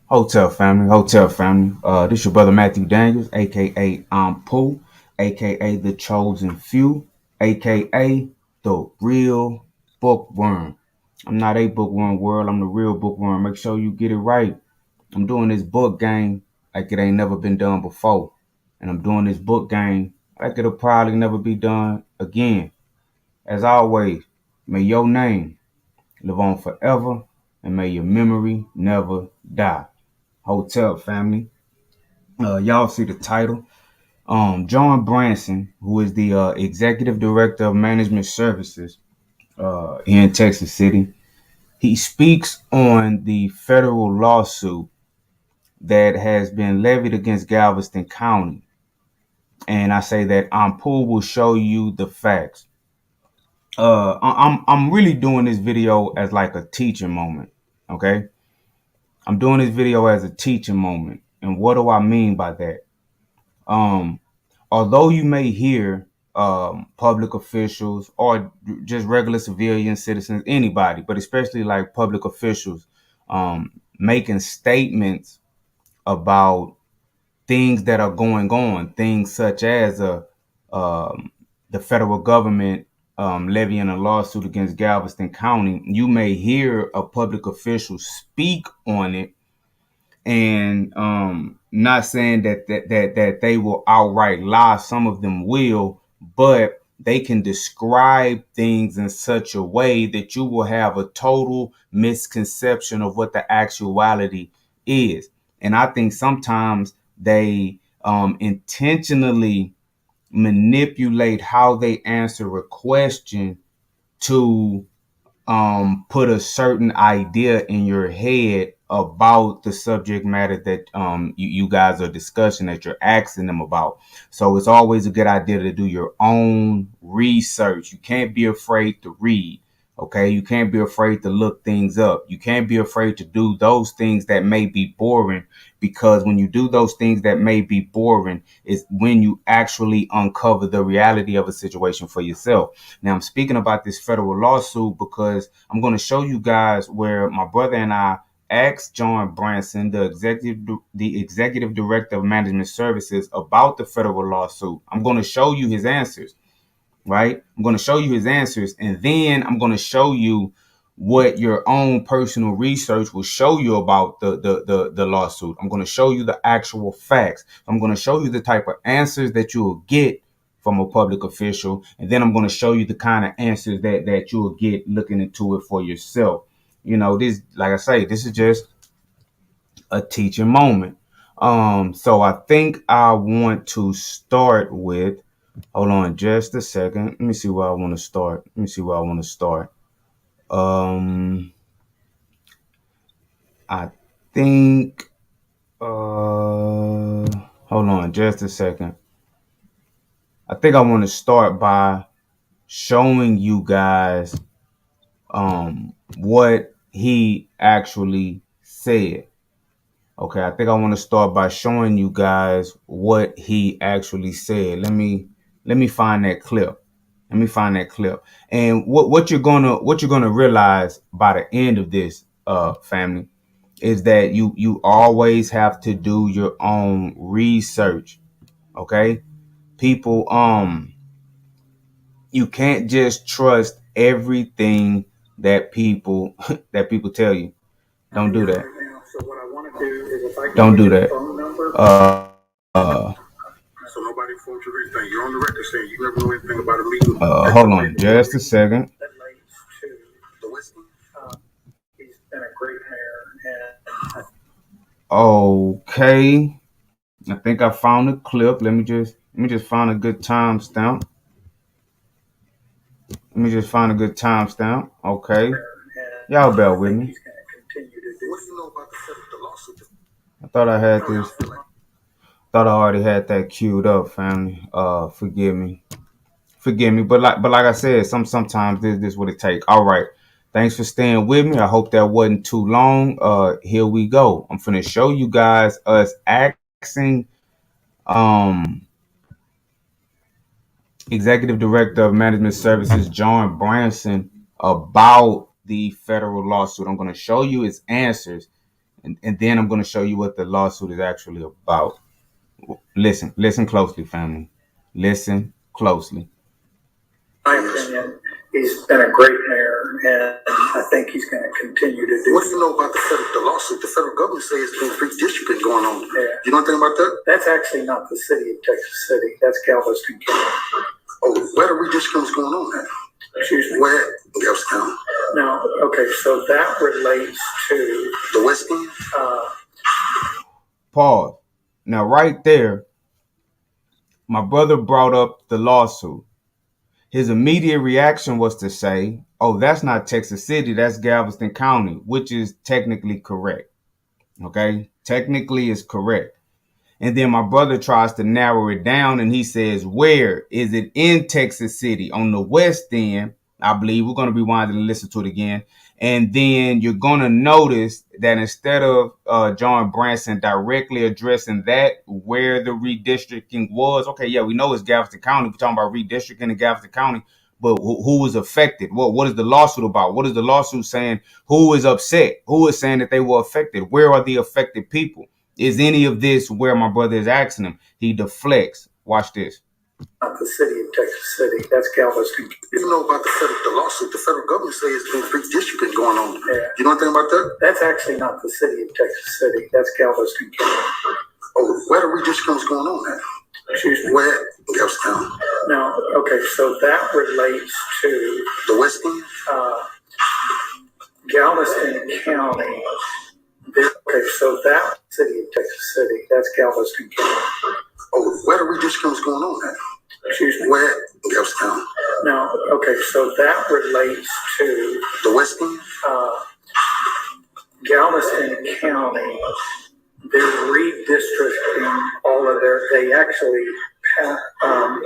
Hotel family. This your brother Matthew Daniels, aka Pooh, aka the Chosen Few, aka the Real Bookworm. I'm not a bookworm world. I'm the real bookworm. Make sure you get it right. I'm doing this book game like it ain't never been done before, and I'm doing this book game like it'll probably never be done again. As always, may your name live on forever, and may your memory never die. Hotel family. Y'all see the title. John Branson, who is the executive director of management services here in Texas City, he speaks on the federal lawsuit that has been levied against Galveston County. And I say that Pool will show you the facts. I'm really doing this video as like a teaching moment. Okay, I'm doing this video as a teaching moment, and what do I mean by that? Um, Although you may hear public officials or just regular civilian citizens, anybody, but especially like public officials, making statements about things that are going on, things such as um, the federal government levying a lawsuit against Galveston County. You may hear a public official speak on it, and not saying that they will outright lie. Some of them will, but they can describe things in such a way that you will have a total misconception of what the actuality is. And I think sometimes they intentionally manipulate how they answer a question to put a certain idea in your head about the subject matter that you guys are discussing, that you're asking them about. So it's always a good idea to do your own research. You can't be afraid to read. Okay, you can't be afraid to look things up. You can't be afraid to do those things that may be boring, because when you do those things that may be boring is when you actually uncover the reality of a situation for yourself. Now, I'm speaking about this federal lawsuit because I'm going to show you guys where my brother and I asked John Branson, the executive director of management services, about the federal lawsuit. I'm going to show you his answers, right? I'm going to show you his answers, and then I'm going to show you what your own personal research will show you about the lawsuit. I'm going to show you the actual facts. I'm going to show you the type of answers that you will get from a public official, and then I'm going to show you the kind of answers that you will get looking into it for yourself. You know, this, like I say, this is just a teaching moment. So I think I want to start with, hold on just a second. Let me see where I want to start. Let me see where I want to start. I think, hold on just a second. I think I want to start by showing you guys what he actually said. Okay, I think I want to start by showing you guys what he actually said. Let me find that clip. Let me find that clip. And what you're gonna realize by the end of this, family, is that you always have to do your own research. Okay, people, you can't just trust everything that people that people tell you. Don't do that. So what I want to do is, if I don't do that. Phone number. So nobody phones you anything. You're on the record saying you never know anything about a legal. Hold on, just a second. That relates to the whiskey. He's been a great mayor. Okay, I think I found a clip. Let me just find a good timestamp. Let me just find a good timestamp. Okay, y'all bear with me. What do you know about the lawsuit? I thought I had this. Thought I already had that queued up, family. Forgive me. But like I said, sometimes this is what it takes. All right. Thanks for staying with me. I hope that wasn't too long. Here we go. I'm finna show you guys us asking Executive Director of Management Services John Branson about the federal lawsuit. I'm gonna show you his answers, and then I'm going to show you what the lawsuit is actually about. Listen closely, family. Listen closely. My opinion, he's been a great mayor, and I think he's going to continue to do. What do you know about the lawsuit? The federal government says there's been redistricting going on. Yeah. You know anything about that? That's actually not the city of Texas City. That's Galveston County. Oh, where the redistricting is going on at? Excuse me? Where? Galveston County. No, okay, so that relates to the West End? Pause. Now, right there, my brother brought up the lawsuit. His immediate reaction was to say, oh, that's not Texas City, that's Galveston County, which is technically correct. Okay? Technically is correct. And then my brother tries to narrow it down and he says, where is it in Texas City? On the West End, I believe. We're going to rewind and listen to it again. And then you're going to notice that instead of John Branson directly addressing that, where the redistricting was, okay, yeah, we know it's Galveston County. We're talking about redistricting in Galveston County. But who was affected? What is the lawsuit about? What is the lawsuit saying? Who is upset? Who is saying that they were affected? Where are the affected people? Is any of this where my brother is asking him? He deflects. Watch this. Not the city of Texas City. That's Galveston. You know about the lawsuit? The federal government says there's been redistricting going on. Yeah. You know anything about that? That's actually not the city of Texas City. That's Galveston County. Oh, where the redistricting is going on at? Excuse me? Where? Galveston County. No, okay, so that relates to the West End? Galveston County. Okay, so that city of Texas City, that's Galveston County. Oh, where the redistricting is going on at? Excuse me? Where? Galveston County. No, okay, so that relates to the West End? Galveston County. They're redistricting all of they actually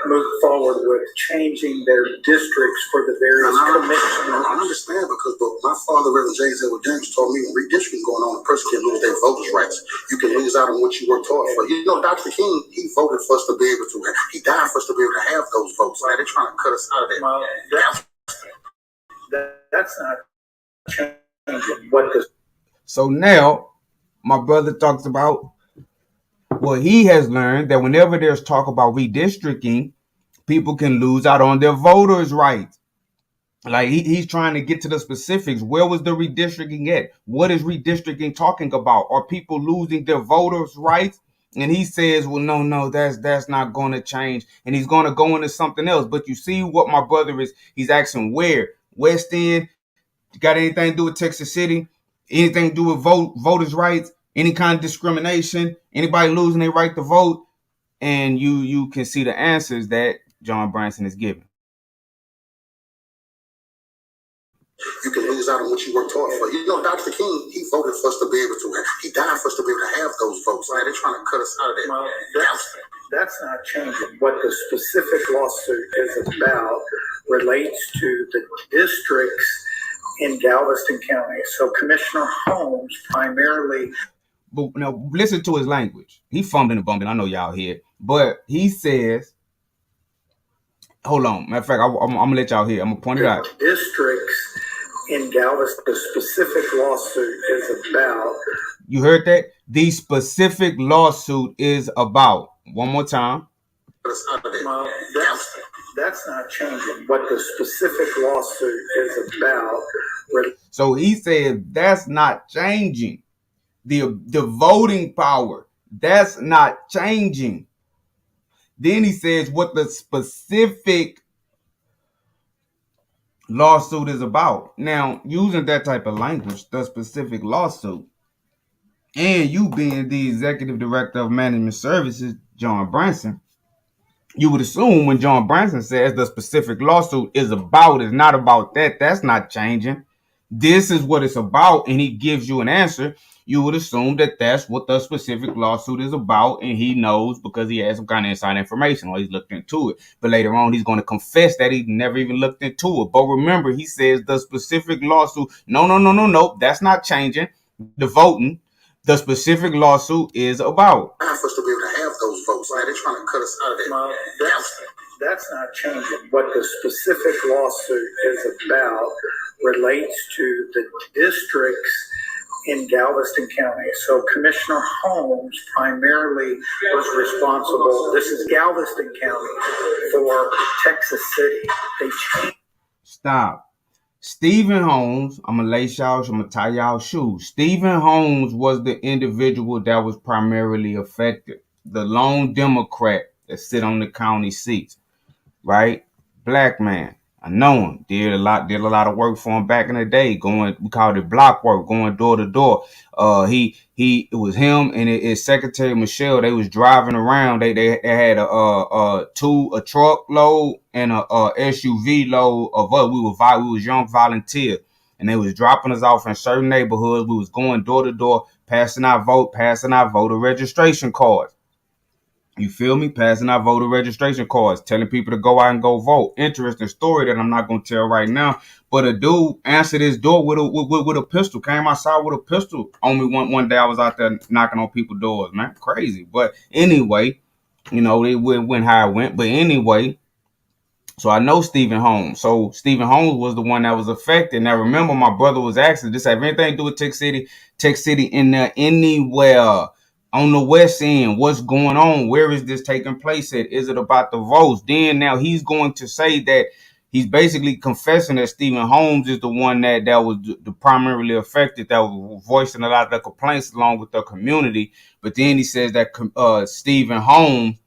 moved forward with changing their districts for the various commissioners. I understand because my father, Reverend James Edward James, told me when redistricting going on, a person can lose their voters' rights. You can lose out on what you worked hard for. You know, Dr. King, he voted for us to be able to, he died for us to be able to have those votes. Now they're trying to cut us out of that. Well, that's not changing what the. So now, my brother talks about, well, he has learned that whenever there's talk about redistricting, people can lose out on their voters' rights. Like he's trying to get to the specifics. Where was the redistricting at? What is redistricting talking about? Are people losing their voters' rights? And he says, well, no, that's not going to change. And he's going to go into something else. But you see what my brother is, he's asking where? West End? Got anything to do with Texas City? Anything to do with voters' rights? Any kind of discrimination? Anybody losing their right to vote? And you can see the answers that John Branson is giving. You can lose out on what you worked hard for. You know, Dr. King, he voted for us to be able to, he died for us to be able to have those votes. Now they're trying to cut us out of that. Well, that's not changing. What the specific lawsuit is about relates to the districts in Galveston County. So Commissioner Holmes primarily. But now listen to his language. He fumbling and bumbling. I know y'all hear it. But he says, hold on. Matter of fact, I'm going to let y'all hear. I'm going to point it out. Districts in Galveston, the specific lawsuit is about. You heard that? The specific lawsuit is about. One more time. Well, that's not changing. What the specific lawsuit is about. So he said that's not changing. The voting power, that's not changing. Then he says what the specific lawsuit is about. Now, using that type of language, the specific lawsuit, and you being the executive director of management services, John Branson, you would assume when John Branson says the specific lawsuit is about, it's not about that. That's not changing. This is what it's about, and he gives you an answer. You would assume that that's what the specific lawsuit is about, and he knows because he has some kind of inside information or he's looked into it. But later on, he's going to confess that he never even looked into it. But remember, he says the specific lawsuit, no, that's not changing. The voting, the specific lawsuit is about. For us to be able to have those votes, like they're trying to cut us out of that. Well, that's not changing. What the specific lawsuit is about relates to the districts in Galveston County. So Commissioner Holmes primarily was responsible, this is Galveston County, for Texas City. They changed. Stop. Stephen Holmes, I'm gonna lace y'all, I'm gonna tie y'all shoes. Stephen Holmes was the individual that was primarily affected. The lone Democrat that sit on the county seats, right? Black man. I know him. Did a lot of work for him back in the day. We called it block work, going door to door. It was him and his secretary Michelle. They was driving around. They had a truckload and a SUV load of us. We was young volunteers, and they was dropping us off in certain neighborhoods. We was going door to door, passing our voter registration cards. You feel me? Passing out voter registration cards, telling people to go out and go vote. Interesting story that I'm not going to tell right now. But a dude answered his door with a pistol. Came outside with a pistol on me one day. I was out there knocking on people's doors, man. Crazy. But anyway, it went how it went. But anyway, so I know Stephen Holmes. So Stephen Holmes was the one that was affected. Now remember, my brother was asking, this have anything to do with Tech City in there anywhere on the west end? What's going on? Where is this taking place at? Is it about the votes? Then now he's going to say that he's basically confessing that Stephen Holmes is the one that was the primarily affected, that was voicing a lot of the complaints along with the community. But then he says that Stephen Holmes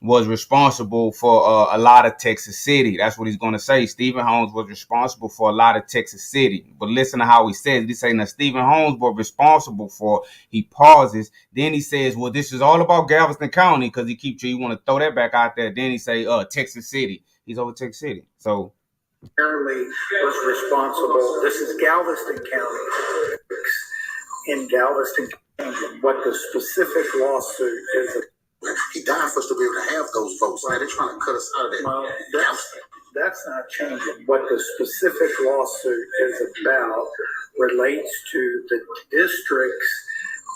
was responsible for a lot of Texas City. That's what he's going to say. Stephen Holmes was responsible for a lot of Texas City. But listen to how he says it. He's saying that Stephen Holmes was responsible for, he pauses. Then he says, well, this is all about Galveston County, because he want to throw that back out there. Then he say, Texas City. He's over Texas City. So primarily was responsible. This is Galveston County. In Galveston County, what the specific lawsuit is. He died for us to be able to have those votes. Now they're trying to cut us out of that. Well, that's not changing. What the specific lawsuit is about relates to the districts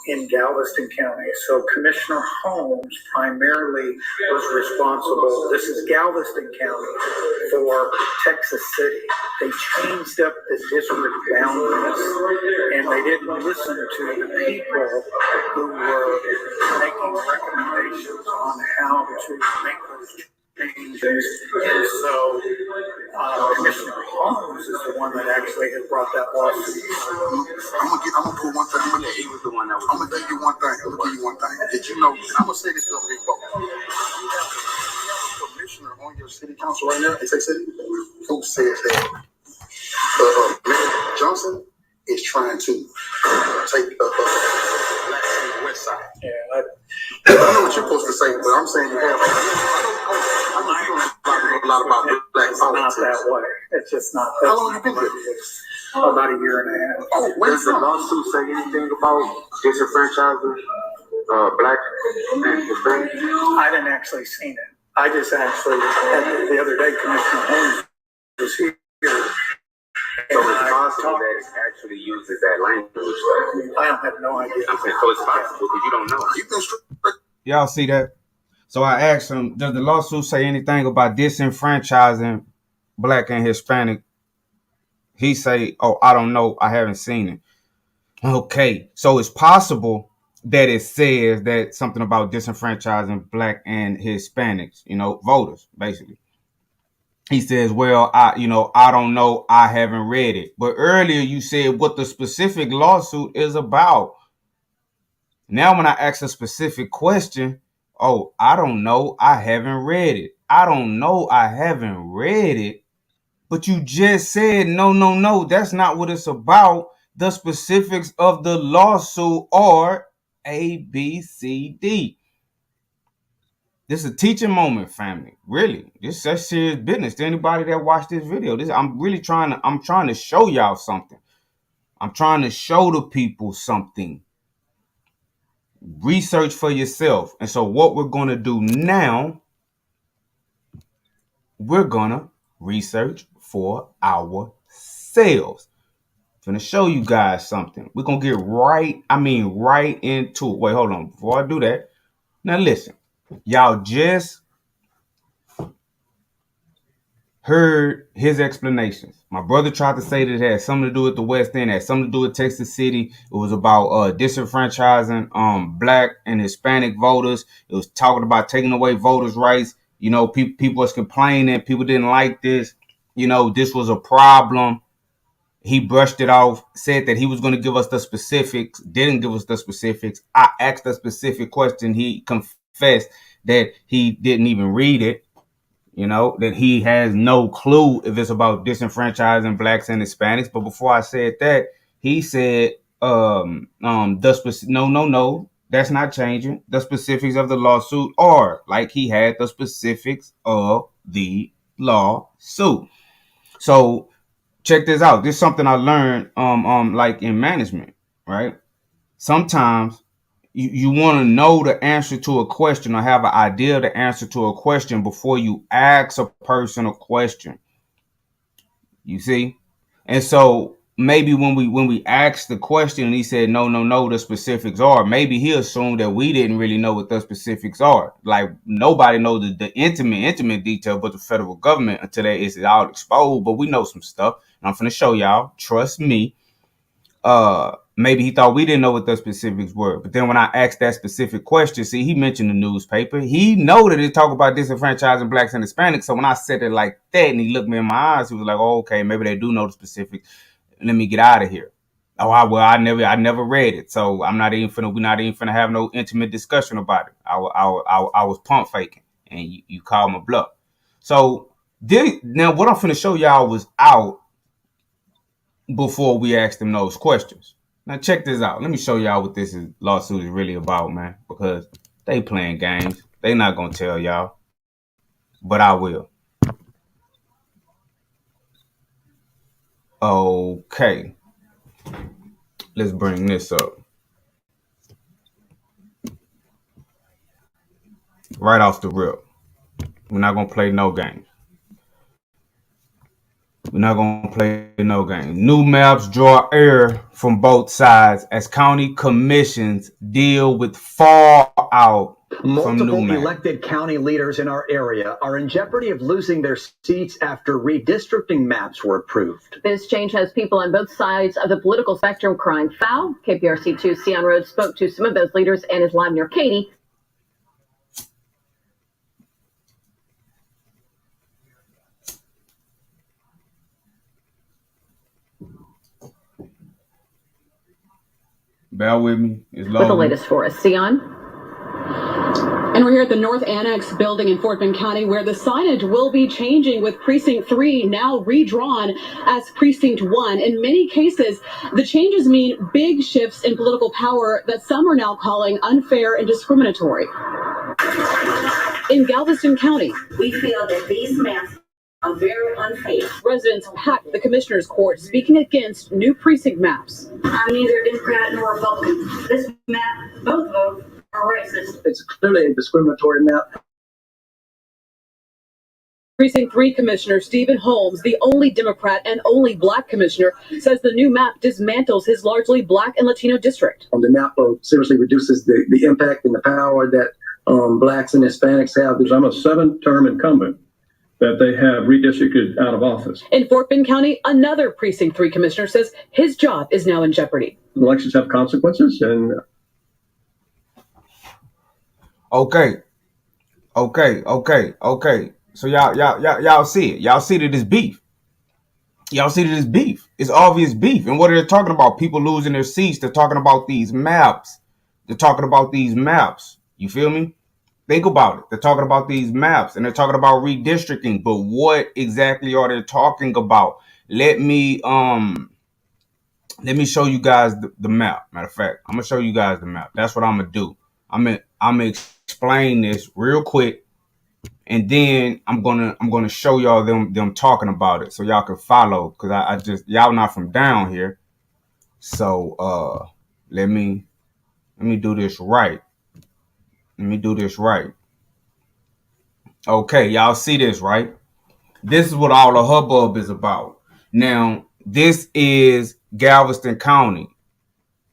in Galveston County. So Commissioner Holmes primarily was responsible, this is Galveston County, for Texas City. They changed up the district boundaries, and they didn't listen to the people who were making recommendations on how to make those changes. And so Commissioner Holmes is the one that actually has brought that lawsuit. I'm gonna put one thing. He was the one that was. I'm gonna give you one thing. Did you know? I'm gonna say this because we both. Commissioner on your city council right now, Texas City, who says that Mayor Johnson is trying to take the blacks on the west side. Yeah, I know what you're supposed to say, but I'm saying you have. I know you don't know a lot about black it's not politics. that way. It's just not. How long you been here? About a year and a half. Oh, Does the lawsuit say anything about disenfranchising black and Hispanic? I didn't actually seen it. I just actually had the other day Commissioner Holmes was here. So it's possible that it actually uses that language. I have no idea. I'm saying, so it's possible because you don't know. You've been y'all see that? So I asked him, does the lawsuit say anything about disenfranchising black and Hispanic? He say, oh, I don't know. I haven't seen it. Okay. So it's possible that it says that something about disenfranchising black and Hispanics, voters, basically. He says, well, I don't know. I haven't read it. But earlier you said what the specific lawsuit is about. Now, when I ask a specific question, oh, I don't know. I haven't read it. I don't know. I haven't read it. But you just said, no, that's not what it's about. The specifics of the lawsuit are A, B, C, D. This is a teaching moment, family. Really, this is such serious business to anybody that watched this video. I'm trying to show y'all something. I'm trying to show the people something. Research for yourself. And so what we're going to do now, we're going to research for ourselves. I'm going to show you guys something. We're going to get right into it. Wait, hold on. Before I do that, now listen. Y'all just heard his explanations. My brother tried to say that it had something to do with the West End, had something to do with Texas City. It was about disenfranchising black and Hispanic voters. It was talking about taking away voters' rights. You know, people was complaining. People didn't like this. You know, this was a problem. He brushed it off, said that he was going to give us the specifics, didn't give us the specifics. I asked a specific question. He confessed that he didn't even read it. You know, that he has no clue if it's about disenfranchising blacks and Hispanics. But before I said that, he said, no, that's not changing. The specifics of the lawsuit are like he had the specifics of the lawsuit. So check this out. This is something I learned, like in management, right? Sometimes you want to know the answer to a question or have an idea of the answer to a question before you ask a person a question. You see? And so maybe when we asked the question and he said, no, the specifics are, maybe he assumed that we didn't really know what the specifics are. Like nobody knows the intimate detail but the federal government until it's all exposed. But we know some stuff. And I'm going to show y'all. Trust me. Maybe he thought we didn't know what the specifics were. But then when I asked that specific question, see, he mentioned the newspaper. He know that it talk about disenfranchising blacks and Hispanics. So when I said it like that and he looked me in my eyes, he was like, oh, okay, maybe they do know the specifics. Let me get out of here. Oh, I never read it. So we're not even finna have no intimate discussion about it. I was pump faking and you called my bluff. So now what I'm finna show y'all was out before we asked them those questions. Now check this out. Let me show y'all what this lawsuit is really about, man. Because they playing games. They not gonna tell y'all, but I will. Okay, let's bring this up right off the rip. We're not gonna play no games. We're not going to play no game. New maps draw air from both sides as county commissions deal with fallout from new maps. Multiple elected county leaders in our area are in jeopardy of losing their seats after redistricting maps were approved. This change has people on both sides of the political spectrum crying foul. KPRC2's Sion Rhodes spoke to some of those leaders and is live near Katy. Bear with me. It's low. With the latest for us, Sion. And we're here at the North Annex building in Fort Bend County where the signage will be changing with Precinct 3 now redrawn as Precinct 1. In many cases, the changes mean big shifts in political power that some are now calling unfair and discriminatory. In Galveston County, we feel that these maps are very unfair. Residents packed the commissioner's court speaking against new precinct maps. I'm neither a Democrat nor Republican. This map, both votes are racist. It's clearly a discriminatory map. Precinct 3 Commissioner Stephen Holmes, the only Democrat and only black commissioner, says the new map dismantles his largely black and Latino district. The map seriously reduces the impact and the power that blacks and Hispanics have. I'm a 7-term incumbent that they have redistricted out of office. In Fort Bend County, another Precinct 3 commissioner says his job is now in jeopardy. Elections have consequences, and Okay. So y'all see it. Y'all see that it's beef. Y'all see that it's beef. It's obvious beef. And what are they talking about? People losing their seats. They're talking about these maps. You feel me? Think about it. They're talking about these maps and they're talking about redistricting. But what exactly are they talking about? Let me show you guys the map. Matter of fact, I'm gonna show you guys the map. That's what I'm gonna do. I'm gonna explain this real quick, and then I'm gonna show y'all them talking about it so y'all can follow. Cause I just y'all not from down here. So let me do this right. Okay, y'all see this, right? This is what all the hubbub is about. Now, this is Galveston County,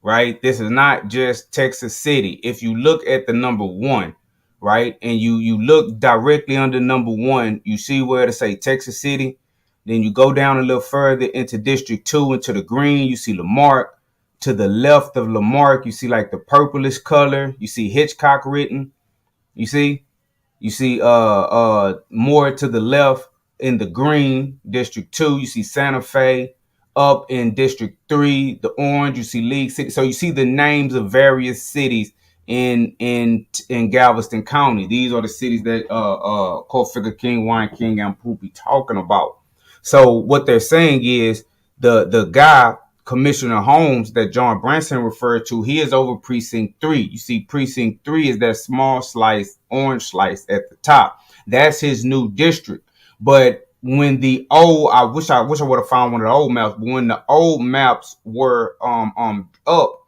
right? This is not just Texas City. If you look at the number 1, right? And you look directly under number 1, you see where to say Texas City. Then you go down a little further into District 2 into the green, you see Lamarck. To the left of Lamarck, you see like the purplish color. You see Hitchcock written. You see? You see more to the left in the green, District 2, you see Santa Fe. Up in District 3, the orange, you see League City. So you see the names of various cities in Galveston County. These are the cities that Court Figure King, Wine King, and Poopy talking about. So what they're saying is the guy, Commissioner Holmes, that John Branson referred to, he is over Precinct 3. You see, Precinct 3 is that small slice, orange slice at the top. That's his new district. But when the old, I wish I would have found one of the old maps, but when the old maps were up,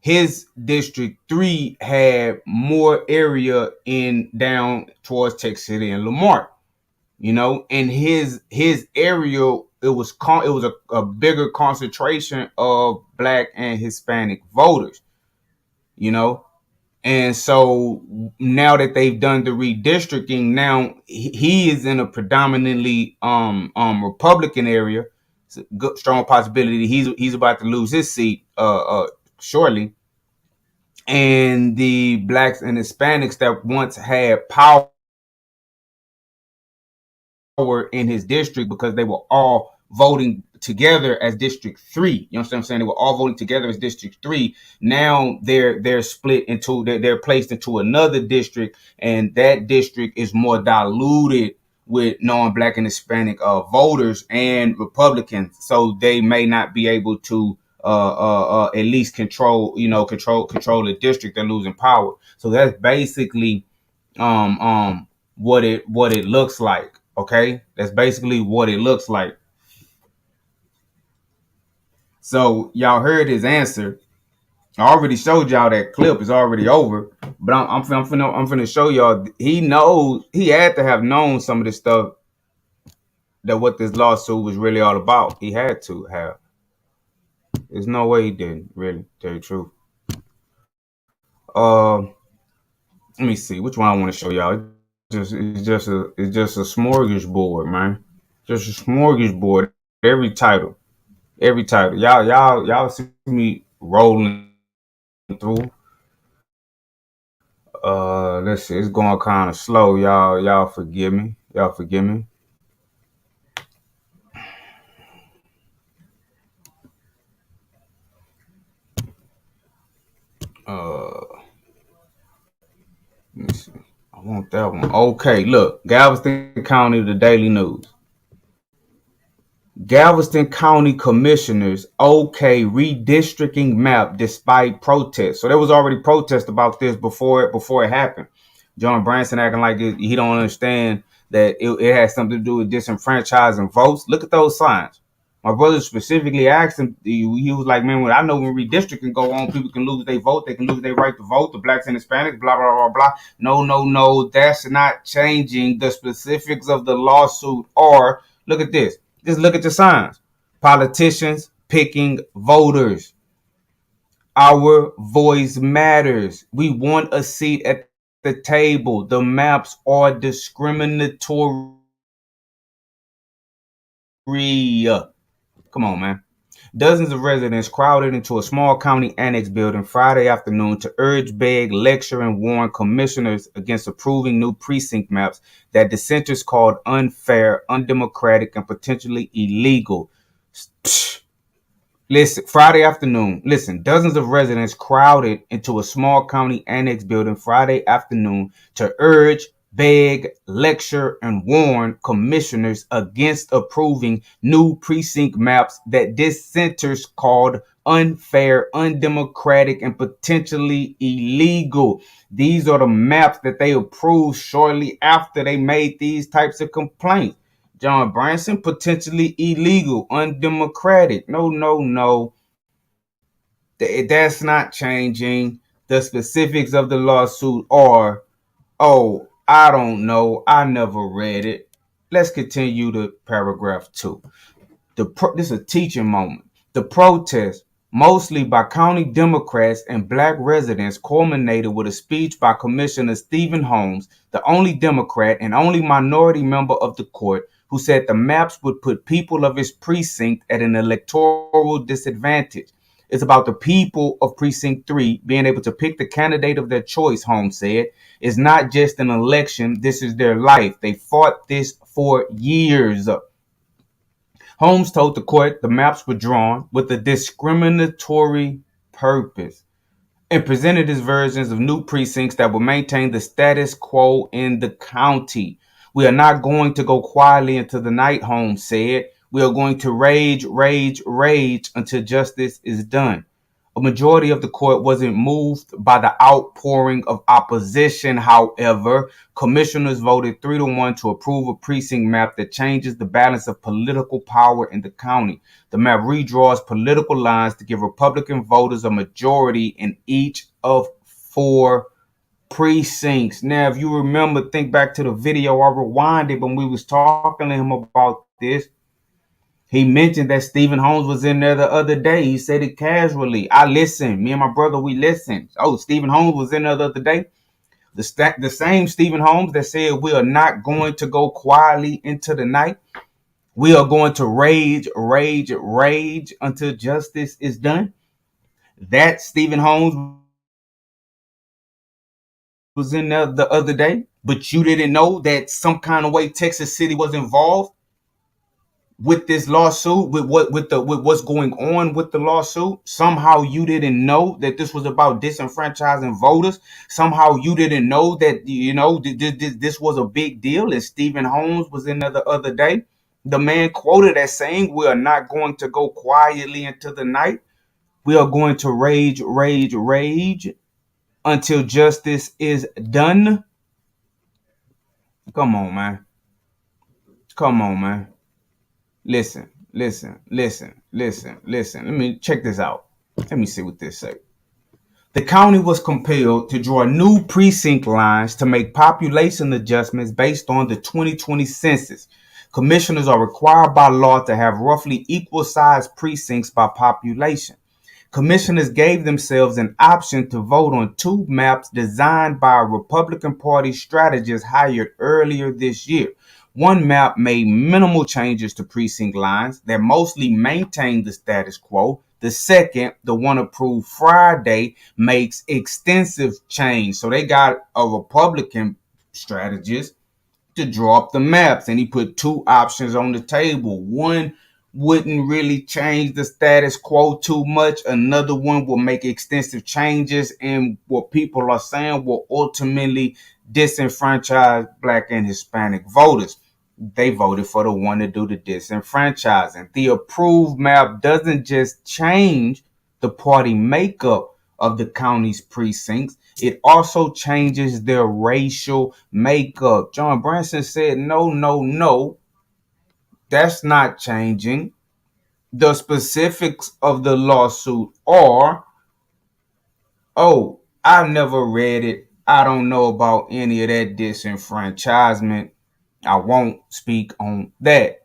his District 3 had more area in down towards Texas City and Lamar. And his area, it was a bigger concentration of Black and Hispanic voters, and so now that they've done the redistricting, now he is in a predominantly Republican area. It's a good, strong possibility he's about to lose his seat shortly, and the Blacks and Hispanics that once had power in his district because they were all voting together as District 3. You know what I'm saying? They were all voting together as District 3. Now they're split into, they're placed into another district, and that district is more diluted with non-Black and Hispanic voters and Republicans. So they may not be able to at least control the district. They're losing power. So that's basically what it looks like. Okay, that's basically what it looks like. So y'all heard his answer. I already showed y'all that clip. It's already over, but I'm finna show y'all. He knows, he had to have known some of this stuff, that what this lawsuit was really all about. He had to have. There's no way he didn't, really, tell you the truth. Let me see which one I want to show y'all. It's just a smorgasbord, man. Just a smorgasbord. Every title. Y'all see me rolling through. Let's see. It's going kind of slow. Y'all forgive me. Let me see. I want that one. Okay, look. Galveston County, the Daily News. Galveston County commissioners okay redistricting map despite protests. So there was already protest about this before it happened. John Branson acting like he don't understand that it has something to do with disenfranchising votes. Look at those signs. My brother specifically asked him. He was like, "Man, I know when redistricting go on, people can lose their vote. They can lose their right to vote. The Blacks and Hispanics, blah blah blah blah." No. That's not changing. The specifics of the lawsuit are. Look at this. Just look at the signs. Politicians picking voters. Our voice matters. We want a seat at the table. The maps are discriminatory. Come on, man. Dozens of residents crowded into a small county annex building Friday afternoon to urge, beg, lecture, and warn commissioners against approving new precinct maps that dissenters called unfair, undemocratic, and potentially illegal. Listen, Friday afternoon, dozens of residents crowded into a small county annex building Friday afternoon to urge, beg, lecture, and warn commissioners against approving new precinct maps that dissenters called unfair, undemocratic, and potentially illegal. These are the maps that they approved shortly after they made these types of complaints. John Branson, potentially illegal, undemocratic. No. That's not changing. The specifics of the lawsuit are, oh, I don't know. I never read it. Let's continue to paragraph 2. This is a teaching moment. The protest mostly by county Democrats and black residents, culminated with a speech by Commissioner Stephen Holmes, the only Democrat and only minority member of the court, who said the maps would put people of his precinct at an electoral disadvantage. It's about the people of Precinct 3 being able to pick the candidate of their choice, Holmes said. It's not just an election, this is their life. They fought this for years. Holmes told the court the maps were drawn with a discriminatory purpose and presented his versions of new precincts that would maintain the status quo in the county. We are not going to go quietly into the night, Holmes said. We are going to rage, rage, rage until justice is done. A majority of the court wasn't moved by the outpouring of opposition. However, commissioners voted 3-1 to approve a precinct map that changes the balance of political power in the county. The map redraws political lines to give Republican voters a majority in each of 4 precincts. Now, if you remember, think back to the video I rewinded when we was talking to him about this. He mentioned that Stephen Holmes was in there the other day. He said it casually. I listened. Me and my brother, we listened. Oh, Stephen Holmes was in there the other day. The same Stephen Holmes that said we are not going to go quietly into the night. We are going to rage, rage, rage until justice is done. That Stephen Holmes was in there the other day, but you didn't know that some kind of way Texas City was involved with this lawsuit, with what's going on with the lawsuit. Somehow you didn't know that this was about disenfranchising voters. Somehow you didn't know that, this was a big deal. And Stephen Holmes was in there the other day. The man quoted as saying, we are not going to go quietly into the night. We are going to rage, rage, rage until justice is done. Come on, man. Come on, man. Listen. Let me check this out. Let me see what this says. The county was compelled to draw new precinct lines to make population adjustments based on the 2020 census. Commissioners are required by law to have roughly equal sized precincts by population. Commissioners gave themselves an option to vote on 2 maps designed by a Republican Party strategist hired earlier this year. One map made minimal changes to precinct lines that mostly maintained the status quo. The second, the one approved Friday, makes extensive change. So they got a Republican strategist to draw up the maps, and he put 2 options on the table. One wouldn't really change the status quo too much. Another one will make extensive changes, and what people are saying will ultimately disenfranchise Black and Hispanic voters. They voted for the one to do the disenfranchising. The approved map doesn't just change the party makeup of the county's precincts, it also changes their racial makeup. John Branson said, no, that's not changing. The specifics of the lawsuit are, oh, I've never read it. I don't know about any of that disenfranchisement. I won't speak on that.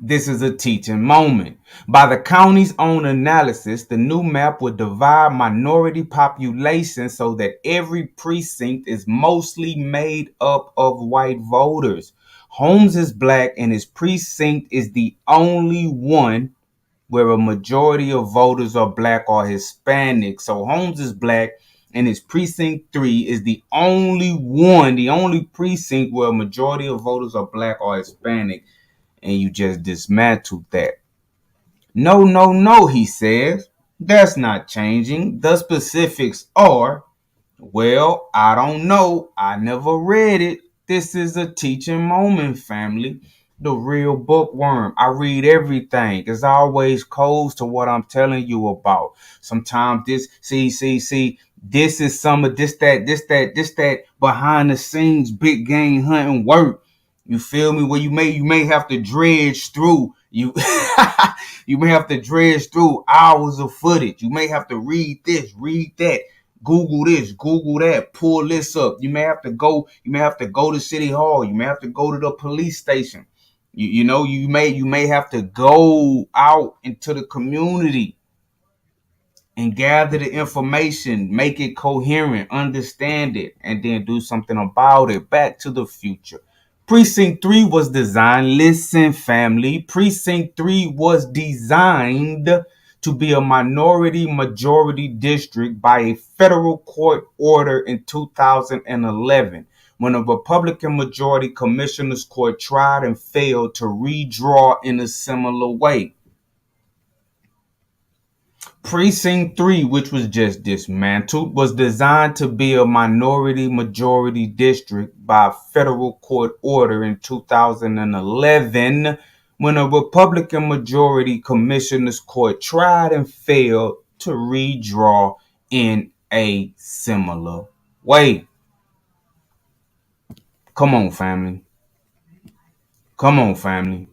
This is a teaching moment. By the county's own analysis, the new map would divide minority populations so that every precinct is mostly made up of white voters. Holmes is Black and his precinct is the only one where a majority of voters are Black or Hispanic. So Holmes is Black and his precinct 3 is the only precinct where a majority of voters are Black or Hispanic. And you just dismantled that. No, he says. That's not changing. The specifics are, well, I don't know. I never read it. This is a teaching moment, family. The real bookworm. I read everything. It's always codes to what I'm telling you about. Sometimes this, see, this is some of this, that behind the scenes big game hunting work. You feel me? Where you may have to dredge through you you may have to dredge through hours of footage. You may have to read this, read that, Google this, Google that, pull this up. You may have to go to City Hall. You may have to go to the police station. You know, you may have to go out into the community and gather the information, make it coherent, understand it, and then do something about it. Back to the Future. Precinct 3 was designed, listen family, Precinct 3 was designed to be a minority majority district by a federal court order in 2011 when a Republican majority commissioners court tried and failed to redraw in a similar way. Precinct 3, which was just dismantled, was designed to be a minority majority district by a federal court order in 2011 when a Republican majority commissioners court tried and failed to redraw in a similar way. Come on, family. Come on, family.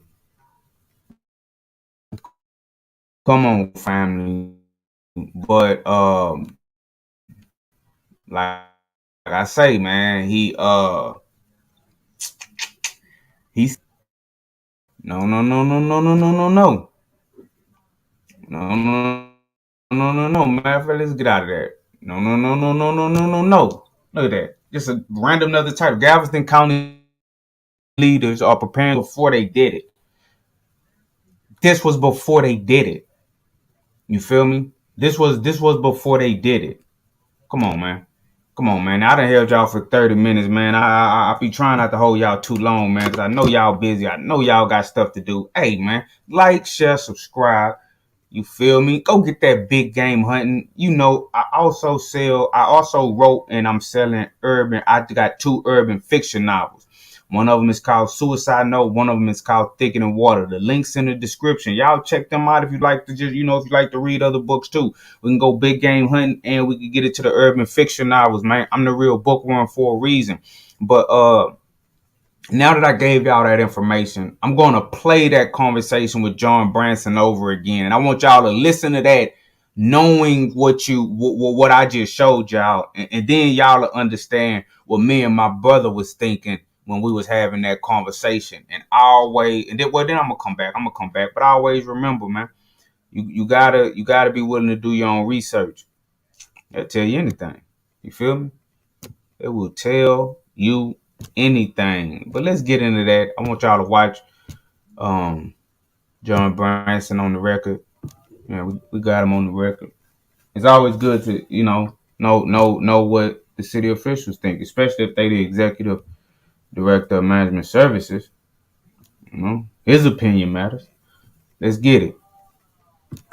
Come on, family. But like I say, man, he's no, no, no, no, no, no, no, no, no. No, no, no, no, no. Matter of fact, let's get out of there. No, no, no, no, no, no, no, no, no. Look at that. Just a random other title. Galveston County leaders are preparing before they did it. This was before they did it. You feel me? This was before they did it. Come on, man. Come on, man. I done held y'all for 30 minutes, man. I be trying not to hold y'all too long, man, because I know y'all busy. I know y'all got stuff to do. Hey, man, like, share, subscribe. You feel me? Go get that big game hunting. You know, I also wrote and I'm selling I got 2 urban fiction novels. One of them is called Suicide Note. One of them is called Thicker Than Water. The link's in the description. Y'all check them out if you like to if you like to read other books too. We can go big game hunting and we can get it to the urban fiction novels, man. I'm the real bookworm for a reason. But now that I gave y'all that information, I'm going to play that conversation with John Branson over again. And I want y'all to listen to that, knowing what I just showed y'all. And then y'all will understand what me and my brother was thinking when we was having that conversation. And then I'm going to come back. But always remember, man, you gotta be willing to do your own research. They'll tell you anything. You feel me? It will tell you anything. But let's get into that. I want y'all to watch John Branson on the record. Yeah, we got him on the record. It's always good to, know what the city officials think, especially if they the executive director of management services. You know, his opinion matters. Let's get it.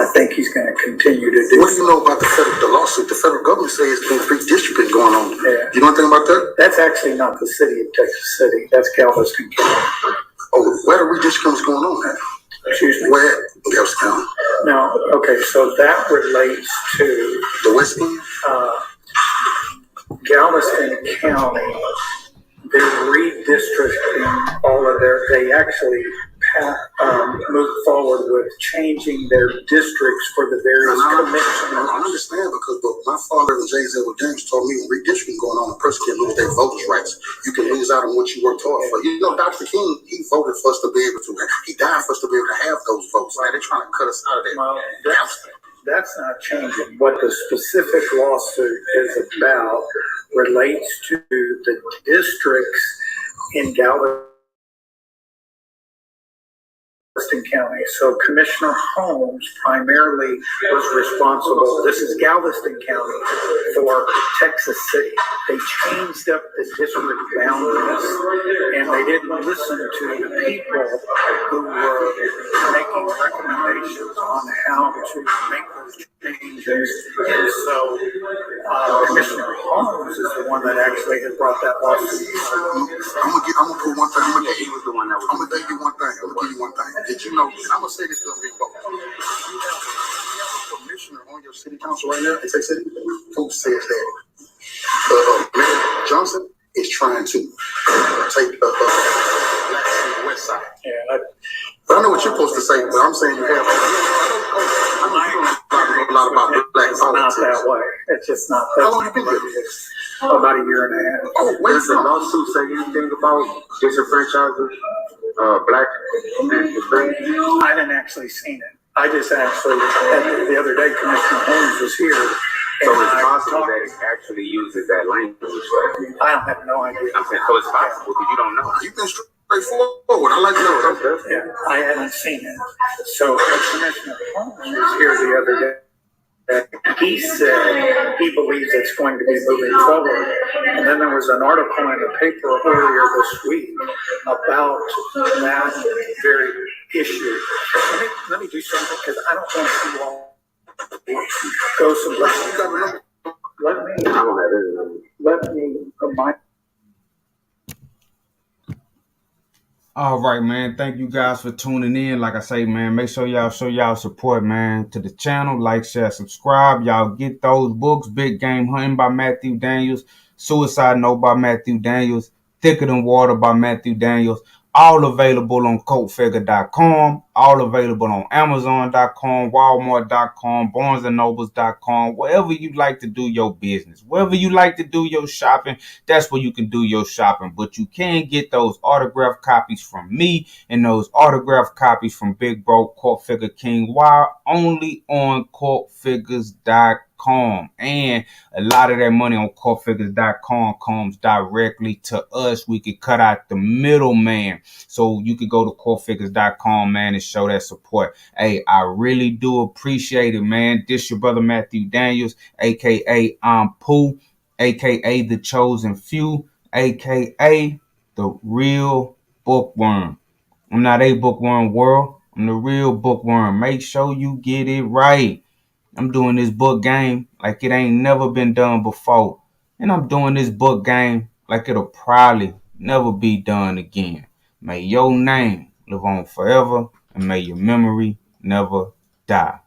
I think he's going to continue to do. What do you know about the lawsuit? The federal government says it's been redistricting going on. Yeah. You know anything about that? That's actually not the city of Texas City. That's Galveston County. Oh, where the redistricting is going on at? Excuse me? Where? Galveston County. No, okay, so that relates to the West End? Galveston County. They're redistricting they actually moved forward with changing their districts for the various commissioners. I understand because my father and James told me when redistricting going on, a person can lose their voting rights. You can lose out on what you worked hard for. You know, Dr. King, he voted for us to be able to, he died for us to be able to have those votes. Right. They're trying to cut us out of that. Well, that's not changing. What the specific lawsuit is about relates to the districts in Galveston County. So Commissioner Holmes primarily was responsible, this is Galveston County, for Texas City. They changed up the district boundaries and they didn't listen to the people who were making recommendations on how to make those changes. And so Commissioner Holmes is the one that actually had brought that lawsuit. I'm gonna put one thing. I'm gonna give you one thing. Did you know? I'm gonna say this because we both. You have a commissioner on your city council right now in Texas City who says that Mayor Johnson is trying to take blacks on the west side. Yeah, I know what you're supposed to say, but I'm saying you have. I know a lot about black It's not that way. It's just not that. How long have you been here? About a year and a half. Oh, wait, Does the lawsuit say anything about disenfranchising black and Hispanic? I didn't actually seen it. I just actually, the other day, Commissioner Holmes was here. So it's possible that it actually uses that language. I have no idea. I'm saying, so it's possible because you don't know. You've been straightforward. I like to know. Yeah, I haven't seen it. So Commissioner Holmes was here the other day. He said he believes it's going to be moving forward. And then there was an article in the paper earlier this week about that very issue. Let me do something because I don't want you all to go someplace. Let me remind. All right, man. Thank you guys for tuning in. Like I say, man, make sure y'all show y'all support, man, to the channel. Like, share, subscribe. Y'all get those books. Big Game Hunting by Matthew Daniels. Suicide Note by Matthew Daniels. Thicker Than Water by Matthew Daniels. All available on CoatFigure.com. All available on Amazon.com, Walmart.com, BarnesandNobles.com. Wherever you like to do your business. Wherever you like to do your shopping, that's where you can do your shopping. But you can get those autographed copies from me and those autographed copies from Big Bro Court Figure King while only on CourtFigures.com. And a lot of that money on CourtFigures.com comes directly to us. We could cut out the middleman. So you could go to CourtFigures.com, man, and show that support. Hey, I really do appreciate it, man. This your brother Matthew Daniels, aka Pooh, aka The Chosen Few, aka The Real Bookworm. I'm not a bookworm world. I'm the real bookworm. Make sure you get it right. I'm doing this book game like it ain't never been done before. And I'm doing this book game like it'll probably never be done again. May your name live on forever and may your memory never die.